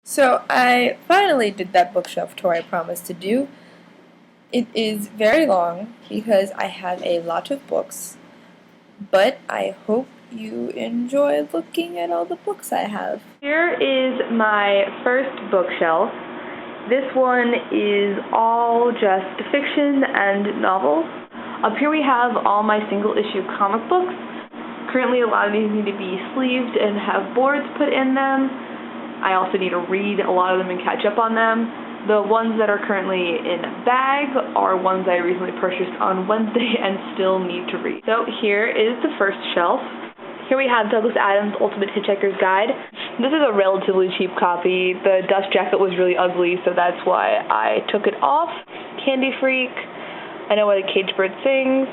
So I finally did that bookshelf tour I promised to do. It is very long because I have a lot of books, but I hope you enjoy looking at all the books I have. Here is my first bookshelf. This one is all just fiction and novels. Up here we have all my single issue comic books. Currently a lot of these need to be sleeved and have boards put in them. I also need to read a lot of them and catch up on them. The ones that are currently in a bag are ones I recently purchased on Wednesday and still need to read. So here is the first shelf. Here we have Douglas Adams' Ultimate Hitchhiker's Guide. This is a relatively cheap copy. The dust jacket was really ugly, so that's why I took it off. Candy Freak, I Know Why the Caged Bird Sings,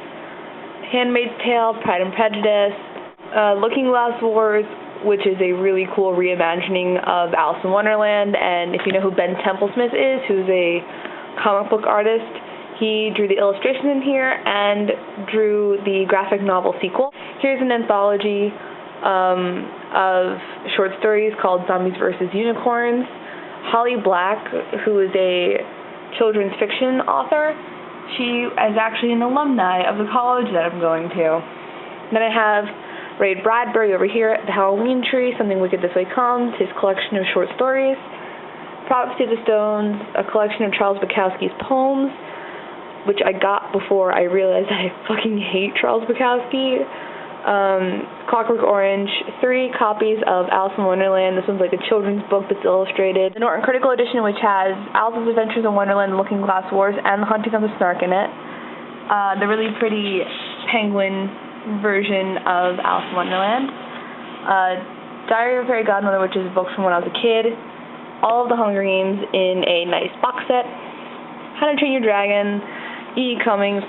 Handmaid's Tale, Pride and Prejudice, Looking Glass Wars, which is a really cool reimagining of Alice in Wonderland, and if you know who Ben Templesmith is, who's a comic book artist, he drew the illustrations in here and drew the graphic novel sequel. Here's an anthology of short stories called Zombies vs. Unicorns. Holly Black, who is a children's fiction author, she is actually an alumni of the college that I'm going to. Then I have Ray Bradbury over here, The Halloween Tree, Something Wicked This Way Comes, his collection of short stories. Prophecy of the Stones, a collection of Charles Bukowski's poems, which I got before I realized that I fucking hate Charles Bukowski. Clockwork Orange, 3 copies of Alice in Wonderland. This one's like a children's book that's illustrated. The Norton Critical Edition, which has Alice's Adventures in Wonderland, Looking Glass Wars, and The Hunting of the Snark in it. The really pretty penguin version of Alice in Wonderland. Diary of a Fairy Godmother, which is a book from when I was a kid. All of the Hunger Games in a nice box set. How to Train Your Dragon, E. Cummings,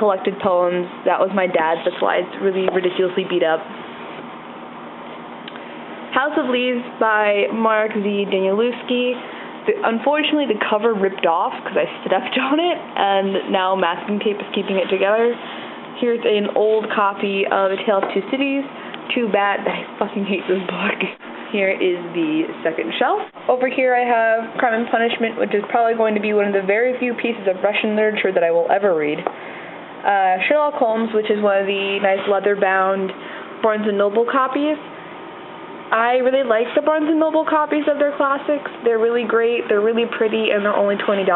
collected poems. That was my dad's, that's why it's really ridiculously beat up. House of Leaves by Mark Z. Danielewski. Unfortunately, the cover ripped off because I stepped on it, and now masking tape is keeping it together. Here's an old copy of A Tale of Two Cities. Too bad. I fucking hate this book. Here is the second shelf. Over here I have Crime and Punishment, which is probably going to be one of the very few pieces of Russian literature that I will ever read. Sherlock Holmes, which is one of the nice leather-bound Barnes & Noble copies. I really like the Barnes & Noble copies of their classics. They're really great, they're really pretty, and they're only $20.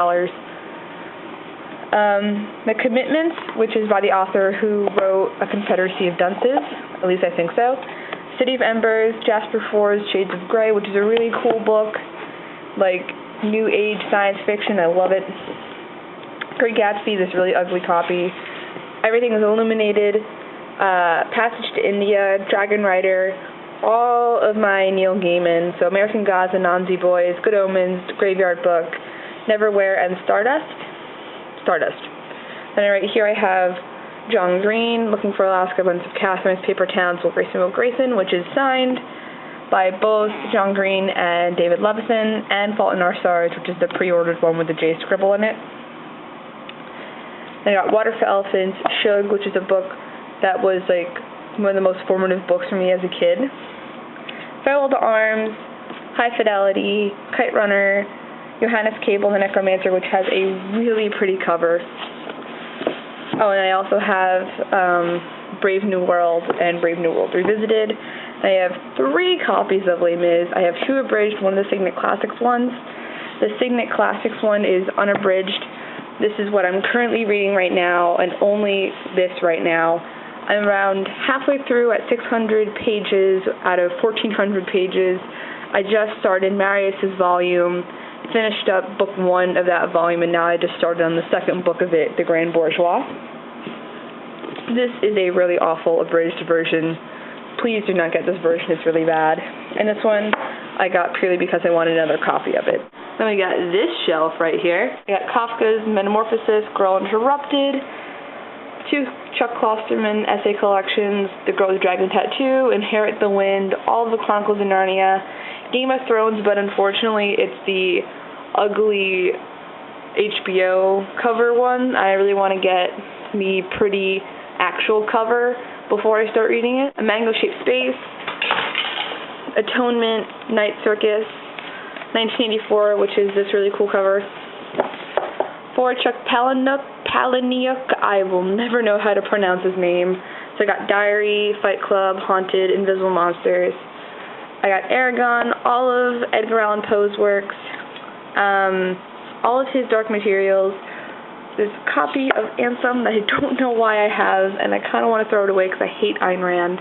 The Commitments, which is by the author who wrote A Confederacy of Dunces, at least I think so. City of Embers, Jasper Ford's Shades of Grey, which is a really cool book, like new age science fiction. I love it. Great Gatsby, this really ugly copy. Everything is Illuminated, Passage to India, Dragon Rider, all of my Neil Gaiman, so American Gods, and Anansi Boys, Good Omens, Graveyard Book, Neverwhere, and Stardust. Then right here I have John Green, Looking for Alaska, Bunch of Catherine's, Paper Towns, Will Grayson, which is signed by both John Green and David Levison, and Fault in Our Stars, which is the pre-ordered one with the J scribble in it. Then I got Water for Elephants, Shug, which is a book that was like one of the most formative books for me as a kid. Farewell to Arms, High Fidelity, Kite Runner, Johannes Cable, The Necromancer, which has a really pretty cover. Oh, and I also have Brave New World and Brave New World Revisited. I have 3 copies of Les Mis. I have 2 abridged, one of the Signet Classics ones. The Signet Classics one is unabridged. This is what I'm currently reading right now, and only this right now. I'm around halfway through at 600 pages out of 1,400 pages. I just started Marius's volume, finished up book 1 of that volume, and now I just started on the second book of it, The Grand Bourgeois. This is a really awful abridged version. Please do not get this version, it's really bad. And this one I got purely because I wanted another copy of it. Then we got this shelf right here. I got Kafka's Metamorphosis, Girl Interrupted, 2 Chuck Klosterman essay collections, The Girl with the Dragon Tattoo, Inherit the Wind, all of the Chronicles of Narnia, Game of Thrones, but unfortunately it's the ugly HBO cover one. I really want to get the pretty actual cover before I start reading it. A Mango-Shaped Space, Atonement, Night Circus, 1984, which is this really cool cover. For Chuck Palahniuk, I will never know how to pronounce his name. So I got Diary, Fight Club, Haunted, Invisible Monsters. I got Aragon, all of Edgar Allan Poe's works, all of his Dark Materials. There's a copy of Ansem that I don't know why I have, and I kind of want to throw it away because I hate Ayn Rand.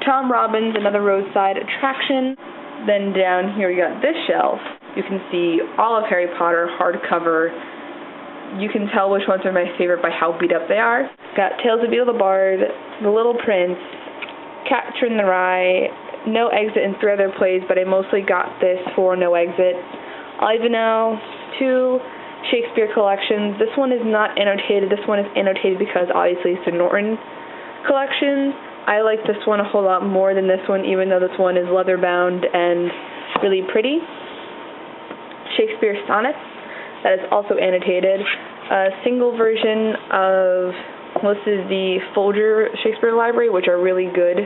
Tom Robbins, Another Roadside Attraction. Then down here we got this shelf. You can see all of Harry Potter, hardcover. You can tell which ones are my favorite by how beat up they are. Got Tales of Beedle the Bard, The Little Prince, Catcher in the Rye, No Exit, and 3 other plays, but I mostly got this for No Exit. Ivanhoe, 2 Shakespeare collections. This one is not annotated. This one is annotated because obviously it's the Norton collection. I like this one a whole lot more than this one, even though this one is leather bound and really pretty. Shakespeare Sonnets, that is also annotated. A single version of, this is the Folger Shakespeare Library, which are really good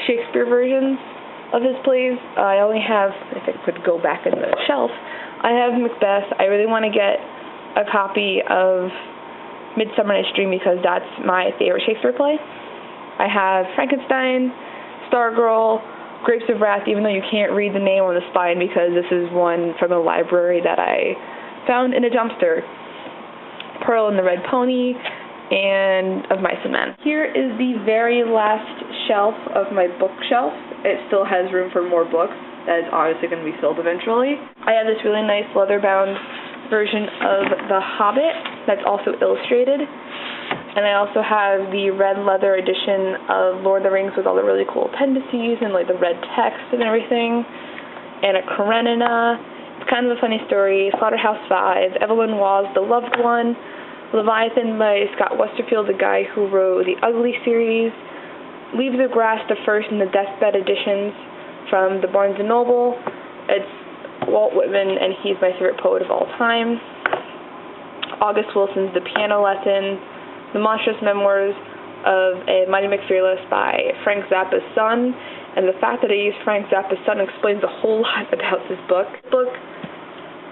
Shakespeare versions of his plays. I only have, if I could go back in the shelf, I have Macbeth. I really want to get a copy of Midsummer Night's Dream because that's my favorite Shakespeare play. I have Frankenstein, Stargirl, Grapes of Wrath, even though you can't read the name on the spine because this is one from the library that I found in a dumpster. Pearl and the Red Pony, and Of Mice and Men. Here is the very last shelf of my bookshelf. It still has room for more books. That is obviously going to be filled eventually. I have this really nice leather-bound version of The Hobbit that's also illustrated. And I also have the red leather edition of Lord of the Rings with all the really cool appendices and like the red text and everything. Anna Karenina. It's kind of a funny story. Slaughterhouse-Five. Evelyn Waugh's The Loved One. Leviathan by Scott Westerfield, the guy who wrote the Ugly series. Leaves of Grass, the first and the Deathbed editions from the Barnes & Noble. It's Walt Whitman, and he's my favorite poet of all time. August Wilson's The Piano Lesson. The Monstrous Memoirs of a Mighty McFearless by Frank Zappa's son. And the fact that I used Frank Zappa's son explains a whole lot about this book. This book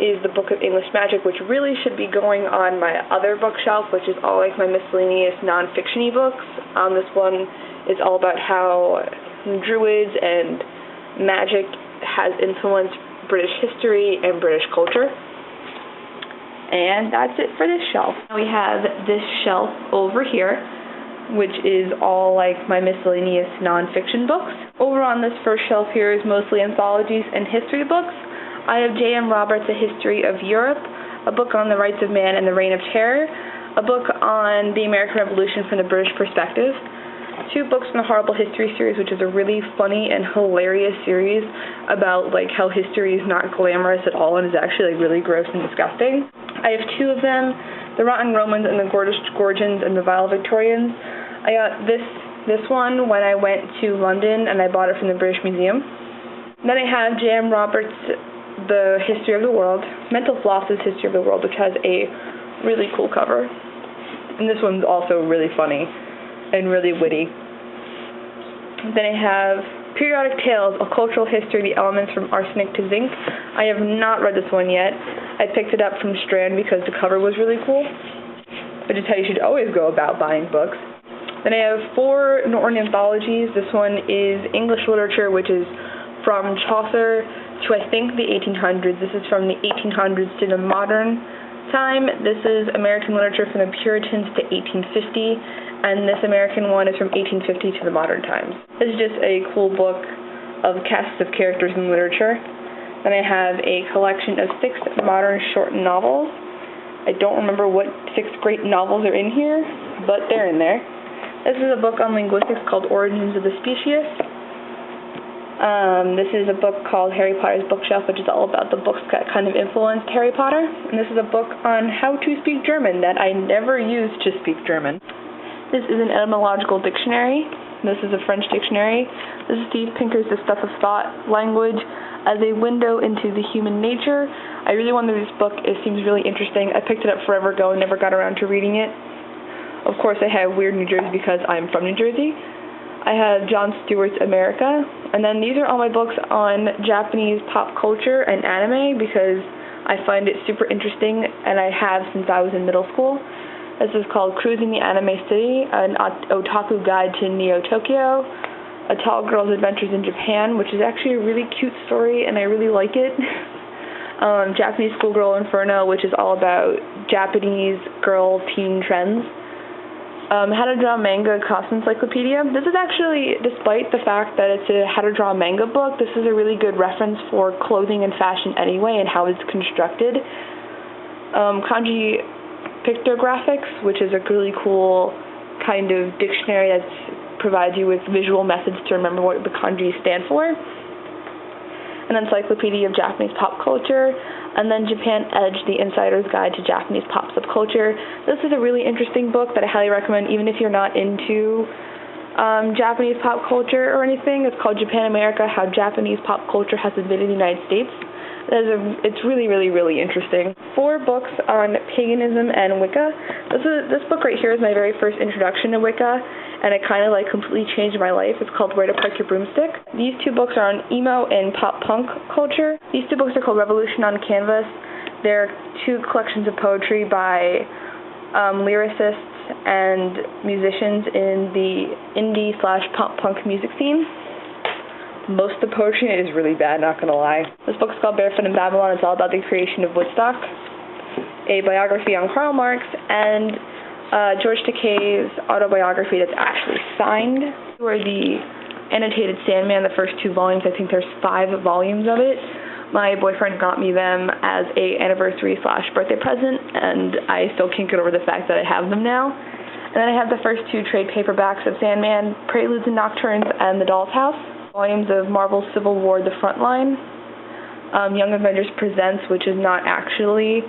is the Book of English Magic, which really should be going on my other bookshelf, which is all like my miscellaneous non-fiction-y books. This one is all about how druids and magic has influenced British history and British culture. And that's it for this shelf. We have this shelf over here, which is all like my miscellaneous non-fiction books. Over on this first shelf here is mostly anthologies and history books. I have J.M. Roberts' A History of Europe, a book on the rights of man and the Reign of Terror, a book on the American Revolution from the British perspective, 2 books from the Horrible History series, which is a really funny and hilarious series about like how history is not glamorous at all and is actually like really gross and disgusting. I have 2 of them, The Rotten Romans and the Gorgons and the Vile Victorians. I got this one when I went to London and I bought it from the British Museum. Then I have J.M. Roberts' The History of the World, Mental Floss's History of the World, which has a really cool cover. And this one's also really funny and really witty. Then I have Periodic Tales, A Cultural History, The Elements from Arsenic to Zinc. I have not read this one yet. I picked it up from Strand because the cover was really cool, which is how you should always go about buying books. Then I have 4 Norton anthologies. This one is English literature, which is from Chaucer to I think the 1800s. This is from the 1800s to the modern time. This is American literature from the Puritans to 1850, and this American one is from 1850 to the modern times. This is just a cool book of casts of characters in literature. Then I have a collection of 6 modern short novels. I don't remember what 6 great novels are in here, but they're in there. This is a book on linguistics called Origins of the Species. This is a book called Harry Potter's Bookshelf, which is all about the books that kind of influenced Harry Potter. And this is a book on how to speak German that I never used to speak German. This is an etymological dictionary. This is a French dictionary. This is Steve Pinker's The Stuff of Thought, Language as a Window into the Human Nature. I really wanted this book. It seems really interesting. I picked it up forever ago and never got around to reading it. Of course, I have Weird New Jersey because I'm from New Jersey. I have Jon Stewart's America, and then these are all my books on Japanese pop culture and anime because I find it super interesting, and I have since I was in middle school. This is called Cruising the Anime City, an otaku guide to Neo-Tokyo, A Tall Girl's Adventures in Japan, which is actually a really cute story, and I really like it. Japanese Schoolgirl Inferno, which is all about Japanese girl teen trends. How to Draw Manga Costume Encyclopedia. This is actually, despite the fact that it's a how to draw manga book, this is a really good reference for clothing and fashion anyway and how it's constructed. Kanji Pictographics, which is a really cool kind of dictionary that provides you with visual methods to remember what the kanji stand for. An Encyclopedia of Japanese Pop Culture, and then Japan Edge, The Insider's Guide to Japanese Pop Subculture. This is a really interesting book that I highly recommend even if you're not into Japanese pop culture or anything. It's called Japan America, How Japanese Pop Culture Has Invaded the United States. It's really, really, really interesting. 4 books on paganism and Wicca. This book right here is my very first introduction to Wicca, and it kind of like completely changed my life. It's called Where to Park Your Broomstick. These 2 books are on emo and pop punk culture. These 2 books are called Revolution on Canvas. They're 2 collections of poetry by lyricists and musicians in the indie/pop punk music scene. Most of the poetry is really bad, not gonna lie. This book is called Barefoot in Babylon. It's all about the creation of Woodstock. A biography on Karl Marx, and George Takei's autobiography that's actually signed. Were the annotated Sandman, the first 2 volumes. I think there's 5 volumes of it. My boyfriend got me them as a anniversary/birthday present, and I still can't get over the fact that I have them now. And then I have the first 2 trade paperbacks of Sandman, Preludes and Nocturnes, and The Doll's House. Volumes of Marvel's Civil War, The Frontline. Young Avengers Presents, which is not actually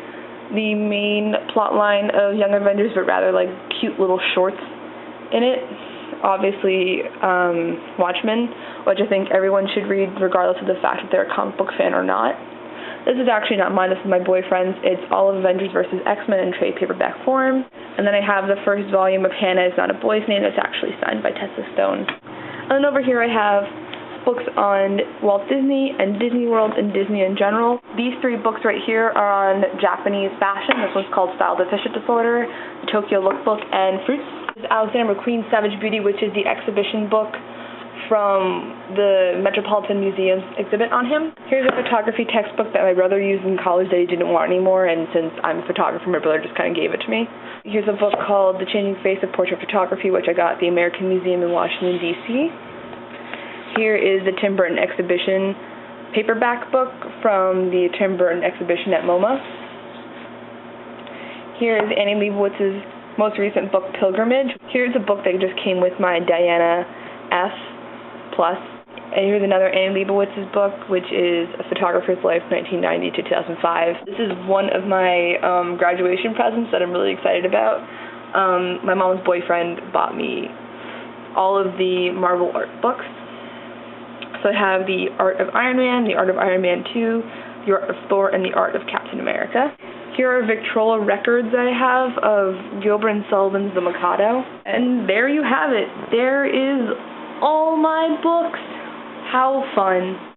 the main plot line of Young Avengers, but rather like cute little shorts in it. Obviously, Watchmen, which I think everyone should read regardless of the fact that they're a comic book fan or not. This is actually not mine, this is my boyfriend's. It's all of Avengers vs. X-Men in trade paperback form. And then I have the first volume of Hannah Is Not a Boy's Name that's actually signed by Tessa Stone. And then over here I have books on Walt Disney and Disney World and Disney in general. These 3 books right here are on Japanese fashion. This one's called Style Deficit Disorder, The Tokyo Lookbook, and Fruits. This is Alexander McQueen's Savage Beauty, which is the exhibition book from the Metropolitan Museum's exhibit on him. Here's a photography textbook that my brother used in college that he didn't want anymore, and since I'm a photographer, my brother just kind of gave it to me. Here's a book called The Changing Face of Portrait Photography, which I got at the American Museum in Washington, D.C. Here is the Tim Burton exhibition paperback book from the Tim Burton exhibition at MoMA. Here is Annie Leibovitz's most recent book, Pilgrimage. Here's a book that just came with my Diana F+. And here's another Annie Leibovitz's book, which is A Photographer's Life, 1990 to 2005. This is one of my graduation presents that I'm really excited about. My mom's boyfriend bought me all of the Marvel art books. So I have The Art of Iron Man, The Art of Iron Man 2, The Art of Thor, and The Art of Captain America. Here are Victrola records I have of Gilbert and Sullivan's The Mikado. And there you have it. There is all my books. How fun.